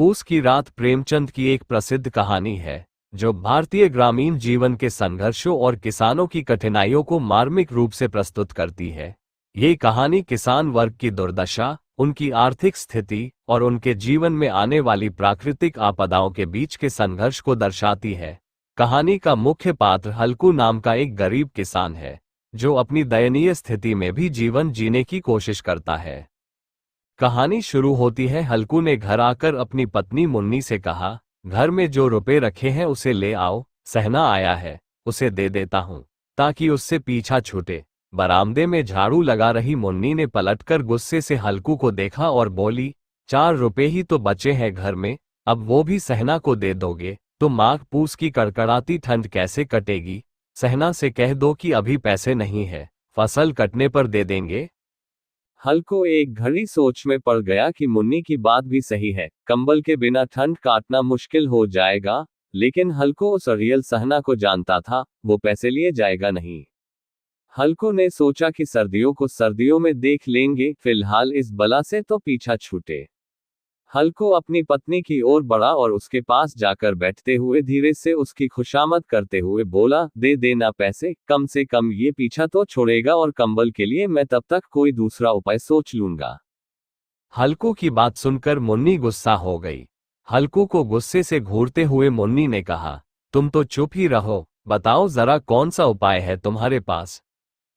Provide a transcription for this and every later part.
पूस की रात प्रेमचंद की एक प्रसिद्ध कहानी है जो भारतीय ग्रामीण जीवन के संघर्षों और किसानों की कठिनाइयों को मार्मिक रूप से प्रस्तुत करती है। ये कहानी किसान वर्ग की दुर्दशा, उनकी आर्थिक स्थिति और उनके जीवन में आने वाली प्राकृतिक आपदाओं के बीच के संघर्ष को दर्शाती है। कहानी का मुख्य पात्र हल्कू नाम का एक गरीब किसान है जो अपनी दयनीय स्थिति में भी जीवन जीने की कोशिश करता है। कहानी शुरू होती है, हल्कू ने घर आकर अपनी पत्नी मुन्नी से कहा, घर में जो रुपए रखे हैं उसे ले आओ, सहना आया है, उसे दे देता हूं ताकि उससे पीछा छूटे। बरामदे में झाड़ू लगा रही मुन्नी ने पलटकर गुस्से से हल्कू को देखा और बोली, 4 रुपए ही तो बचे हैं घर में, अब वो भी सहना को दे दोगे तो माघ पूस की कड़कड़ाती ठंड कैसे कटेगी। सहना से कह दो कि अभी पैसे नहीं है, फसल कटने पर दे देंगे। हल्कू एक घड़ी सोच में पड़ गया कि मुन्नी की बात भी सही है, कंबल के बिना ठंड काटना मुश्किल हो जाएगा। लेकिन हल्कू उस रियल सहना को जानता था, वो पैसे लिए जाएगा नहीं। हल्कू ने सोचा कि सर्दियों को सर्दियों में देख लेंगे, फिलहाल इस बला से तो पीछा छूटे। हल्कू अपनी पत्नी की ओर बढ़ा और उसके पास जाकर बैठते हुए धीरे से उसकी खुशामद करते हुए बोला, दे देना पैसे, कम से कम ये पीछा तो छोड़ेगा और कंबल के लिए मैं तब तक कोई दूसरा उपाय सोच लूंगा। हल्कू की बात सुनकर मुन्नी गुस्सा हो गई। हल्कू को गुस्से से घूरते हुए मुन्नी ने कहा, तुम तो चुप ही रहो, बताओ जरा कौन सा उपाय है तुम्हारे पास।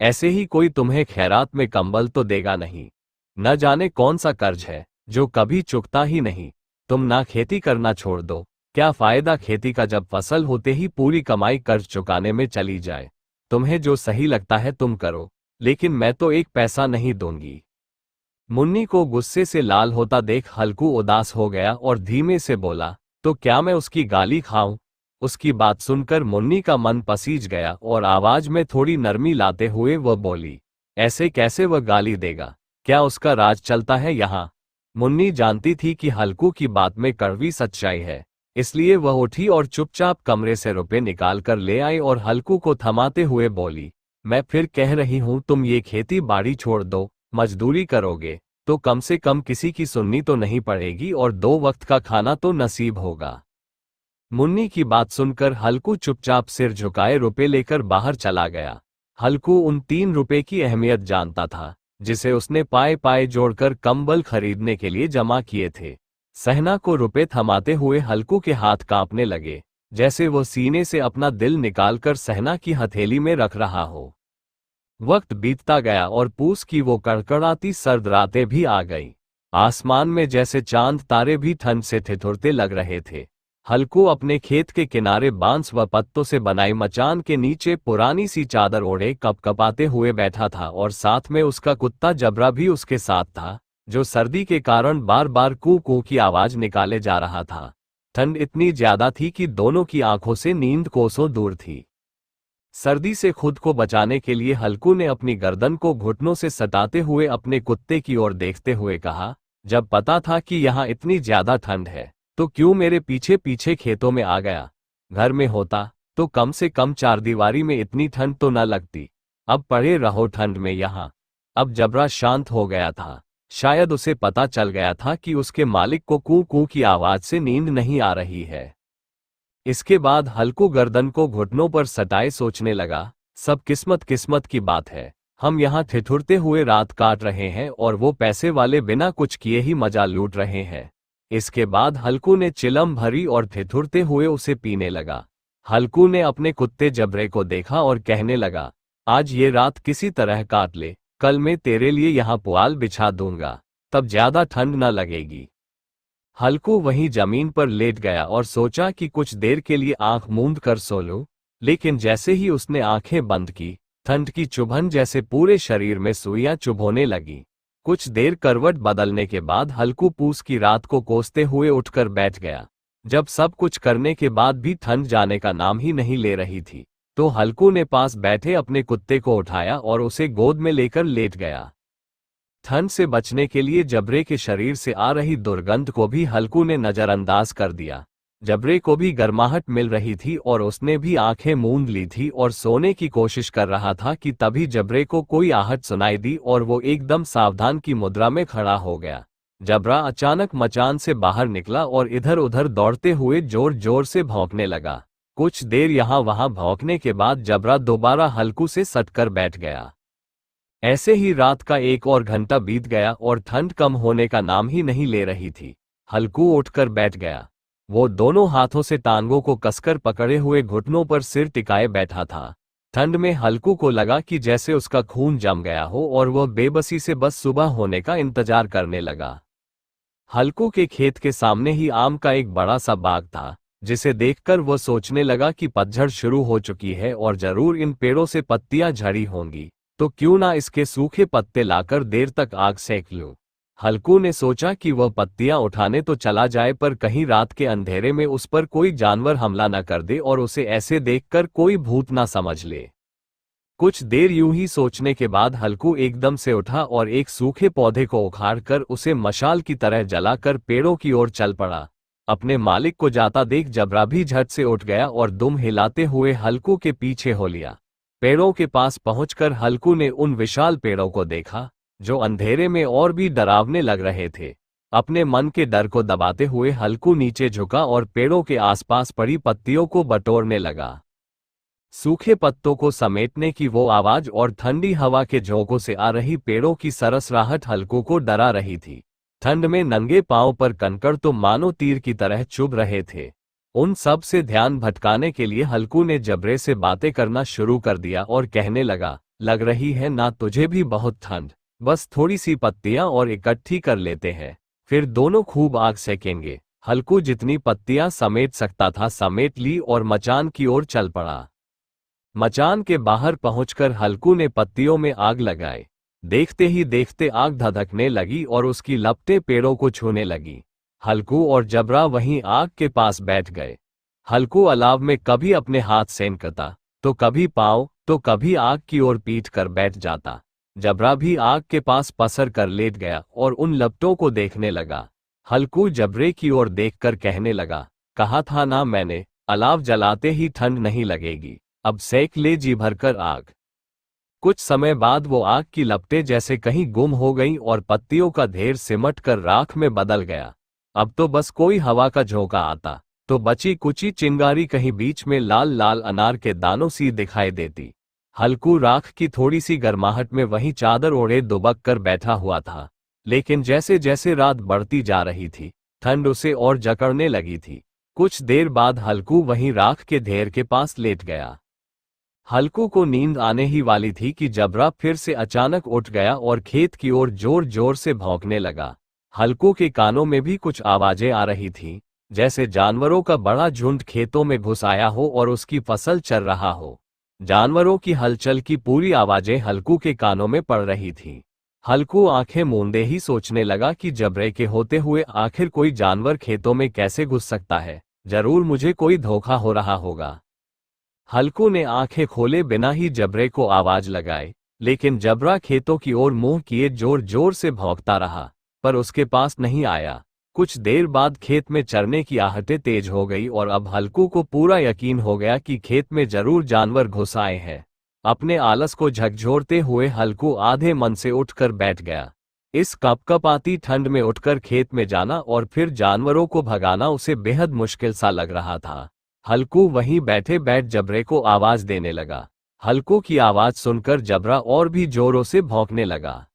ऐसे ही कोई तुम्हें खैरात में कंबल तो देगा नहीं। न जाने कौन सा कर्ज है जो कभी चुकता ही नहीं। तुम ना खेती करना छोड़ दो, क्या फायदा खेती का जब फसल होते ही पूरी कमाई कर्ज चुकाने में चली जाए। तुम्हें जो सही लगता है तुम करो, लेकिन मैं तो एक पैसा नहीं दूंगी। मुन्नी को गुस्से से लाल होता देख हल्कू उदास हो गया और धीमे से बोला, तो क्या मैं उसकी गाली खाऊं। उसकी बात सुनकर मुन्नी का मन पसीज गया और आवाज में थोड़ी नरमी लाते हुए वह बोली, ऐसे कैसे वह गाली देगा, क्या उसका राज चलता है यहाँ। मुन्नी जानती थी कि हल्कू की बात में कड़वी सच्चाई है, इसलिए वह उठी और चुपचाप कमरे से रुपए निकाल कर ले आई और हल्कू को थमाते हुए बोली, मैं फिर कह रही हूं तुम ये खेती बाड़ी छोड़ दो, मजदूरी करोगे तो कम से कम किसी की सुननी तो नहीं पड़ेगी और 2 वक्त का खाना तो नसीब होगा। मुन्नी की बात सुनकर हल्कू चुपचाप सिर झुकाए रुपए लेकर बाहर चला गया। हल्कू उन 3 रुपए की अहमियत जानता था जिसे उसने पाए पाए जोड़कर कंबल खरीदने के लिए जमा किए थे। सहना को रुपए थमाते हुए हल्कू के हाथ कांपने लगे, जैसे वो सीने से अपना दिल निकालकर सहना की हथेली में रख रहा हो। वक्त बीतता गया और पूस की वो कड़कड़ाती सर्द रातें भी आ गईं। आसमान में जैसे चांद तारे भी ठंड से ठिठुरते लग रहे थे। हल्कू अपने खेत के किनारे बांस व पत्तों से बनाई मचान के नीचे पुरानी सी चादर ओढ़े कपकपाते हुए बैठा था और साथ में उसका कुत्ता जबरा भी उसके साथ था, जो सर्दी के कारण बार बार कू कू की आवाज निकाले जा रहा था। ठंड इतनी ज्यादा थी कि दोनों की आंखों से नींद कोसों दूर थी। सर्दी से खुद को बचाने के लिए हल्कू ने अपनी गर्दन को घुटनों से सटाते हुए अपने कुत्ते की ओर देखते हुए कहा, जब पता था कि यहाँ इतनी ज्यादा ठंड है तो क्यों मेरे पीछे पीछे खेतों में आ गया। घर में होता तो कम से कम 4 दीवारी में इतनी ठंड तो न लगती। अब पड़े रहो ठंड में यहाँ। अब जबरा शांत हो गया था। शायद उसे पता चल गया था कि उसके मालिक को कू कू की आवाज से नींद नहीं आ रही है। इसके बाद हल्कू गर्दन को घुटनों पर सटाए सोचने लगा, सब किस्मत किस्मत की बात है। हम यहाँ ठिठुरते हुए रात काट रहे हैं और वो पैसे वाले बिना कुछ किए ही मजा लूट रहे हैं। इसके बाद हल्कू ने चिलम भरी और ठिठुरते हुए उसे पीने लगा। हल्कू ने अपने कुत्ते जबरे को देखा और कहने लगा, आज ये रात किसी तरह काट ले, कल मैं तेरे लिए यहाँ पुआल बिछा दूंगा, तब ज्यादा ठंड न लगेगी। हल्कू वहीं जमीन पर लेट गया और सोचा कि कुछ देर के लिए आंख मूंद कर सो लूं, लेकिन जैसे ही उसने आंखें बंद की, ठंड की चुभन जैसे पूरे शरीर में सुइयां चुभोने लगी। कुछ देर करवट बदलने के बाद हल्कू पूस की रात को कोसते हुए उठकर बैठ गया। जब सब कुछ करने के बाद भी ठंड जाने का नाम ही नहीं ले रही थी, तो हल्कू ने पास बैठे अपने कुत्ते को उठाया और उसे गोद में लेकर लेट गया। ठंड से बचने के लिए जबरे के शरीर से आ रही दुर्गंध को भी हल्कू ने नजरअंदाज कर दिया। जबरे को भी गर्माहट मिल रही थी और उसने भी आंखें मूंद ली थी और सोने की कोशिश कर रहा था कि तभी जबरे को कोई आहट सुनाई दी और वो एकदम सावधान की मुद्रा में खड़ा हो गया। जबरा अचानक मचान से बाहर निकला और इधर उधर दौड़ते हुए जोर जोर से भौंकने लगा। कुछ देर यहाँ वहां भौंकने के बाद जबरा दोबारा हल्कू से सटकर बैठ गया। ऐसे ही रात का 1 और घंटा बीत गया और ठंड कम होने का नाम ही नहीं ले रही थी। हल्कू उठकर बैठ गया। वो दोनों हाथों से टांगों को कसकर पकड़े हुए घुटनों पर सिर टिकाए बैठा था। ठंड में हल्कू को लगा कि जैसे उसका खून जम गया हो और वह बेबसी से बस सुबह होने का इंतजार करने लगा। हल्कू के खेत के सामने ही आम का एक बड़ा सा बाग था, जिसे देखकर वह सोचने लगा कि पतझड़ शुरू हो चुकी है और जरूर इन पेड़ों से पत्तियां झड़ी होंगी, तो क्यों ना इसके सूखे पत्ते लाकर देर तक आग सेक लूं। हल्कू ने सोचा कि वह पत्तियां उठाने तो चला जाए, पर कहीं रात के अंधेरे में उस पर कोई जानवर हमला न कर दे और उसे ऐसे देखकर कोई भूत ना समझ ले। कुछ देर यूं ही सोचने के बाद हल्कू एकदम से उठा और एक सूखे पौधे को उखाड़कर उसे मशाल की तरह जलाकर पेड़ों की ओर चल पड़ा। अपने मालिक को जाता देख जबरा भी झट से उठ गया और दुम हिलाते हुए हल्कू के पीछे हो लिया। पेड़ों के पास पहुंचकर हल्कू ने उन विशाल पेड़ों को देखा, जो अंधेरे में और भी डरावने लग रहे थे। अपने मन के डर को दबाते हुए हल्कू नीचे झुका और पेड़ों के आसपास पड़ी पत्तियों को बटोरने लगा। सूखे पत्तों को समेटने की वो आवाज और ठंडी हवा के झोंकों से आ रही पेड़ों की सरसराहट हल्कू को डरा रही थी। ठंड में नंगे पांव पर कंकड़ तो मानो तीर की तरह चुभ रहे थे। उन सब से ध्यान भटकाने के लिए हल्कू ने जबरे से बातें करना शुरू कर दिया और कहने लगा, लग रही है ना तुझे भी बहुत ठंड, बस थोड़ी सी पत्तियां और इकट्ठी कर लेते हैं, फिर दोनों खूब आग सेकेंगे। हल्कू जितनी पत्तियां समेट सकता था समेट ली और मचान की ओर चल पड़ा। मचान के बाहर पहुंचकर हल्कू ने पत्तियों में आग लगाई। देखते ही देखते आग धधकने लगी और उसकी लपटें पेड़ों को छूने लगी। हल्कू और जबरा वहीं आग के पास बैठ गए। हल्कू अलाव में कभी अपने हाथ सेंकता, तो कभी पांव, तो कभी आग की ओर पीट कर बैठ जाता। जबरा भी आग के पास पसर कर लेट गया और उन लपटों को देखने लगा। हल्कू जबरे की ओर देखकर कहने लगा, कहा था ना मैंने, अलाव जलाते ही ठंड नहीं लगेगी, अब सेक ले जी भरकर आग। कुछ समय बाद वो आग की लपटें जैसे कहीं गुम हो गईं और पत्तियों का ढेर सिमट कर राख में बदल गया। अब तो बस कोई हवा का झोंका आता तो बची कुची चिंगारी कहीं बीच में लाल लाल अनार के दानों सी दिखाई देती। हल्कू राख की थोड़ी सी गर्माहट में वहीं चादर ओढ़े दुबक कर बैठा हुआ था, लेकिन जैसे जैसे रात बढ़ती जा रही थी ठंड उसे और जकड़ने लगी थी। कुछ देर बाद हल्कू वहीं राख के ढेर के पास लेट गया। हल्कू को नींद आने ही वाली थी कि जबरा फिर से अचानक उठ गया और खेत की ओर जोर जोर से भौंकने लगा। हल्कू के कानों में भी कुछ आवाजें आ रही थीं, जैसे जानवरों का बड़ा झुंड खेतों में घुस आया हो और उसकी फसल चर रहा हो। जानवरों की हलचल की पूरी आवाजें हल्कू के कानों में पड़ रही थीं। हल्कू आंखें मूंदे ही सोचने लगा कि जबरे के होते हुए आखिर कोई जानवर खेतों में कैसे घुस सकता है, जरूर मुझे कोई धोखा हो रहा होगा। हल्कू ने आंखें खोले बिना ही जबरे को आवाज लगाई, लेकिन जबरा खेतों की ओर मुंह किए जोर जोर से भौंकता रहा, पर उसके पास नहीं आया। कुछ देर बाद खेत में चरने की आहटें तेज हो गई और अब हल्कू को पूरा यकीन हो गया कि खेत में जरूर जानवर घुस आए हैं। अपने आलस को झकझोरते हुए हल्कू आधे मन से उठकर बैठ गया। इस कपकपाती ठंड में उठकर खेत में जाना और फिर जानवरों को भगाना उसे बेहद मुश्किल सा लग रहा था। हल्कू वहीं बैठे बैठ जबरे को आवाज देने लगा। हल्कू की आवाज सुनकर जबरा और भी जोरों से भौंकने लगा।